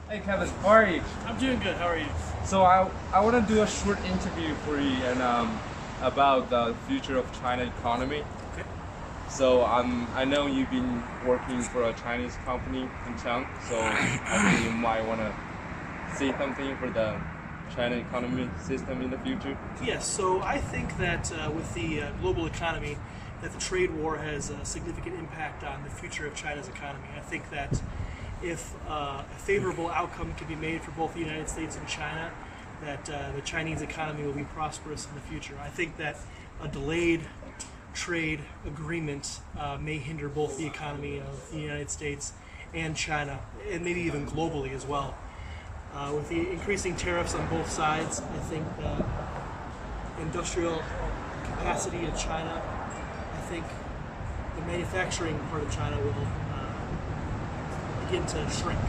Hey Kevin, how are you? I'm doing good. How are you? So I want to do a short interview for you and about the future of China economy. Okay. So I know you've been working for a Chinese company in Chang, so I think you might want to say something for the China economy system in the future. Yes. So I think that with the global economy, that the trade war has a significant impact on the future of China's economy. I think that if a favorable outcome can be made for both the United States and China, that the Chinese economy will be prosperous in the future. I think that a delayed trade agreement may hinder both the economy of the United States and China, and maybe even globally as well. With the increasing tariffs on both sides, I think the industrial capacity of China, I think the manufacturing part of China will begin to shrink.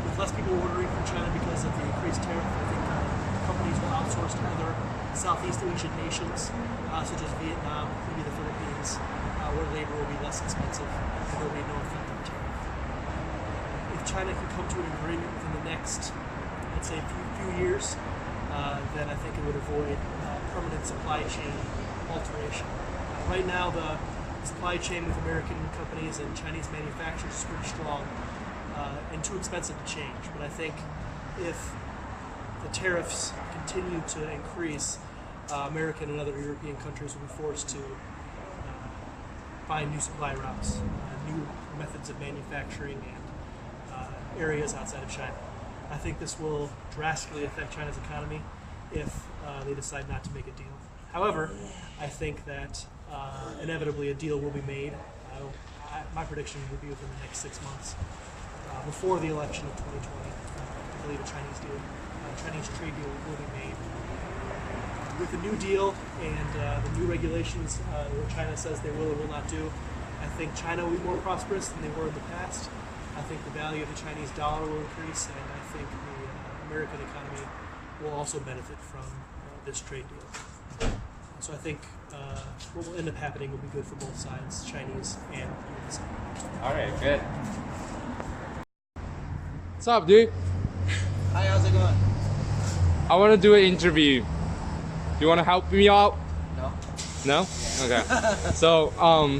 With less people ordering from China because of the increased tariff, I think companies will outsource to other Southeast Asian nations, such as Vietnam, maybe the Philippines, where labor will be less expensive and there will be no effect on tariff. If China can come to an agreement within the next, let's say, few years, then I think it would avoid permanent supply chain alteration. Right now, the supply chain with American companies and Chinese manufacturers is pretty strong and too expensive to change. But I think if the tariffs continue to increase, American and other European countries will be forced to find new supply routes, new methods of manufacturing, and areas outside of China. I think this will drastically affect China's economy if they decide not to make a deal. However, I think that inevitably a deal will be made. My prediction would be within the next 6 months, before the election of 2020. I believe a Chinese trade deal will be made. With the New Deal and the new regulations, what China says they will or will not do, I think China will be more prosperous than they were in the past. I think the value of the Chinese dollar will increase, and I think the American economy will also benefit from this trade deal. So I think what will end up happening will be good for both sides, Chinese and US. All right, good. What's up, dude? Hi, how's it going? I want to do an interview. Do you want to help me out? No. No? Okay. So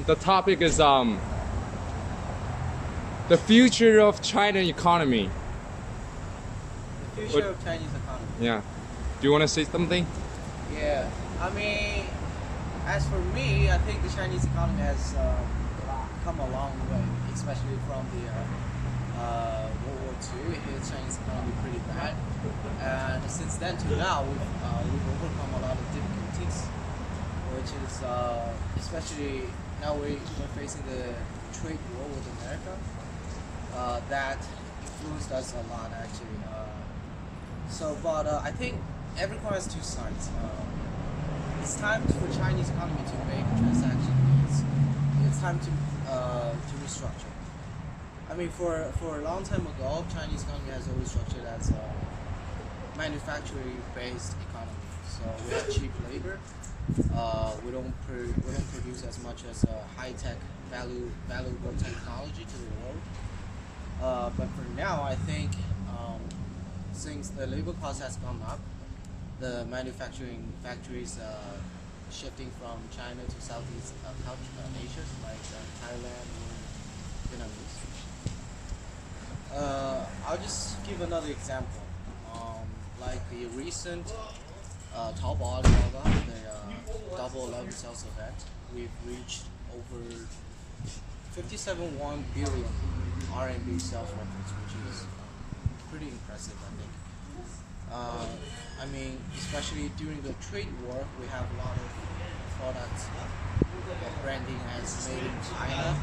the topic is the future of China economy. The future of Chinese economy. Yeah. Do you want to say something? Yeah. I mean, as for me, I think the Chinese economy has come a long way, especially from the World War II. The Chinese economy pretty bad, and since then to now, we've overcome a lot of difficulties, which is especially now we're facing the trade war with America. That influenced us a lot actually. But I think every coin has two sides. It's time for Chinese economy to make transactions. It's time to restructure. I mean, for a long time ago, Chinese economy has always structured as a manufacturing-based economy. So we have cheap labor. We don't produce as much as high-tech, valuable technology to the world. But for now, I think since the labor cost has gone up, the manufacturing factories shifting from China to Southeast Asia, like Thailand or Vietnamese. I'll just give another example. Like the recent Taobao Alibaba, the Double 11 sales event, we've reached over 57.1 billion RMB sales records, which is pretty impressive, I think. I mean, especially during the trade war, we have a lot of products branding as made in China.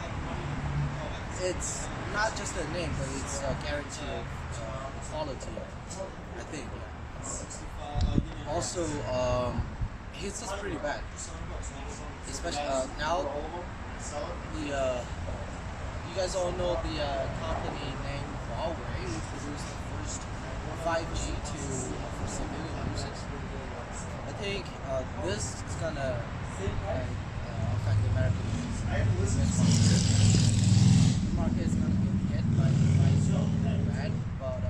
It's not just a name, but it's a guarantee of quality, I think. Also, hits us pretty bad. Especially now, you guys all know the company named Huawei, who produced the first 5G for civilian uses. I think this is gonna affect the American business market. The market is gonna get hit by bad, but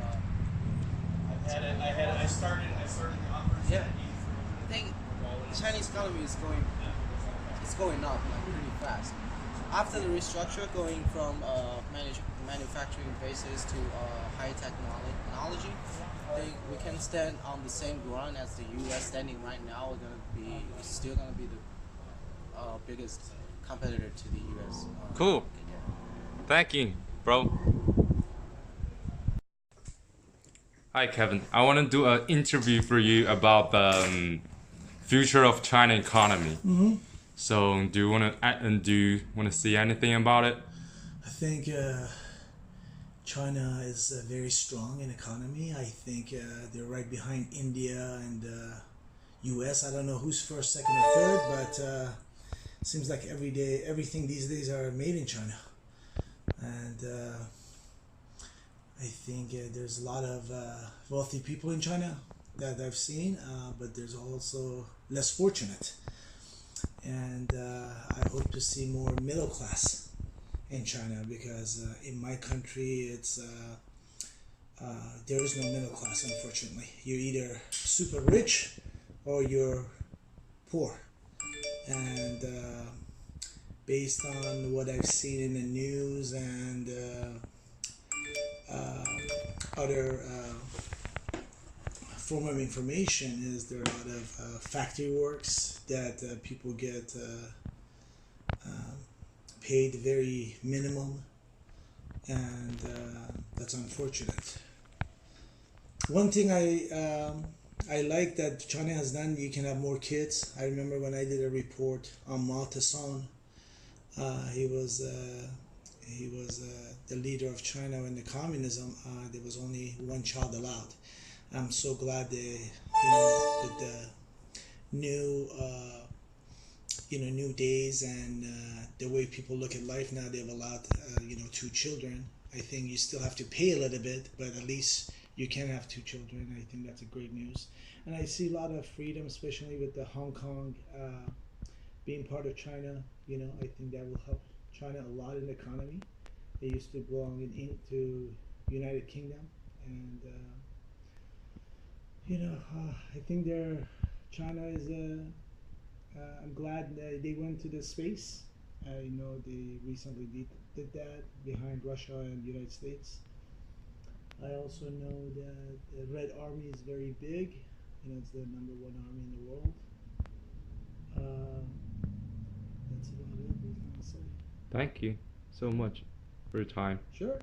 is going up like pretty fast. After the restructure, going from manufacturing basis to high technology, I think we can stand on the same ground as the U.S. standing right now. We're still gonna be the biggest competitor to the U.S. Cool. market, yeah. Thank you, bro. Hi, Kevin. I want to do an interview for you about the future of China economy. So, do you want to see anything about it? I think China is very strong in economy. I think they're right behind India and U.S. I don't know who's first, second, or third, but seems like everything these days are made in China. And I think there's a lot of wealthy people in China that I've seen, but there's also less fortunate. And I hope to see more middle class in China because in my country there is no middle class, unfortunately. You're either super rich or you're poor. And based on what I've seen in the news and other form of information, is there are a lot of factory works that people get paid very minimum, and that's unfortunate. One thing I like that China has done, you can have more kids. I remember when I did a report on Mao Zedong. He was the leader of China in the communism. There was only one child allowed. I'm so glad with the new new days and the way people look at life now, they've allowed 2 children. I think you still have to pay a little bit, but at least you can have 2 children. I think that's a great news, and I see a lot of freedom, especially with the Hong Kong being part of China. I think that will help China a lot in the economy. They used to belong into United Kingdom, and I think China is. I'm glad that they went to the space. They recently did that behind Russia and the United States. I also know that the Red Army is very big. It's the #1 army in the world. That's about it. What was I gonna say? Thank you so much for your time. Sure.